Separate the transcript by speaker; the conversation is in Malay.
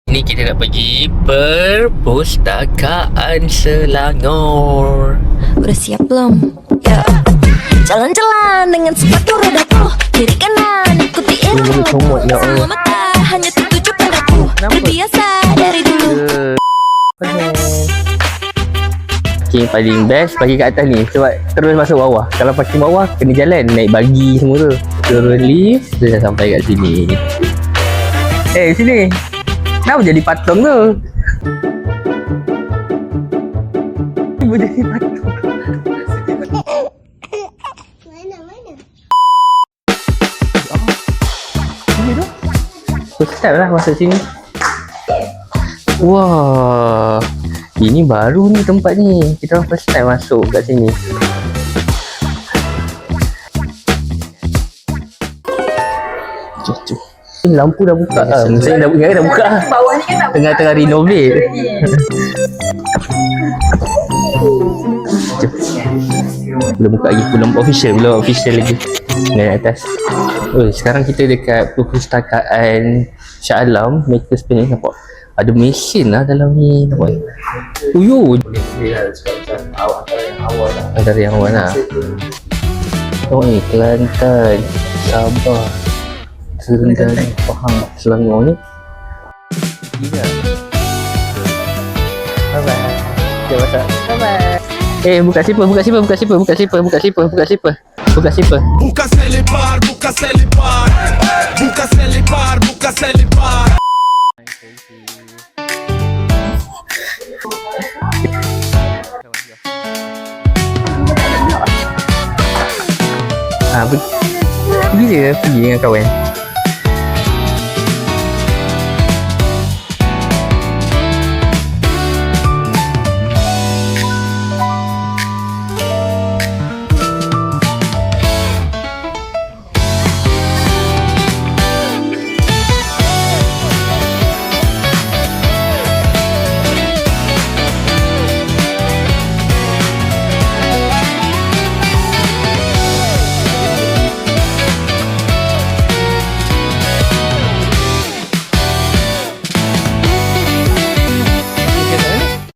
Speaker 1: Ni kita nak pergi Perpustakaan Selangor.
Speaker 2: Udah siap belum? Ya. Jalan-jalan dengan sepatu rodaku, kiri kanan ikuti irama semua mata hanya tertuju padaku. Terbiasa dari dulu.
Speaker 1: Okay, paling best pagi kat atas ni sebab terus masuk bawah. Kalau parking bawah kena jalan naik bagi semua tu. Turun lift dah sampai kat sini. Sini. Kenapa jadi patung tu? Ibu jadi patung.
Speaker 3: Mana?
Speaker 1: Sini tu. First time lah masuk sini. Wah. Ini baru ni tempat ni. Kita orang first time masuk kat sini. Jom. Lampu dah buka lah. Saya dah buka lah.
Speaker 3: Bawah ni kan tak
Speaker 1: Tengah renovate. Jom. Belum buka lagi. Belum official lagi. Dari atas. Sekarang kita dekat Perpustakaan Shah Alam, Makers Space ni. Nampak ada mesin lah dalam ni. Nampak. Boleh lah macam antara yang awal lah. Oh ni Kelantan, Sabah, Terengganu, Pahang, Selangor ni. Gila. Bye-bye. Okay, masak. Bye-bye. Buka slipper.
Speaker 4: Buka selipar.
Speaker 1: Pergi dengan kawan.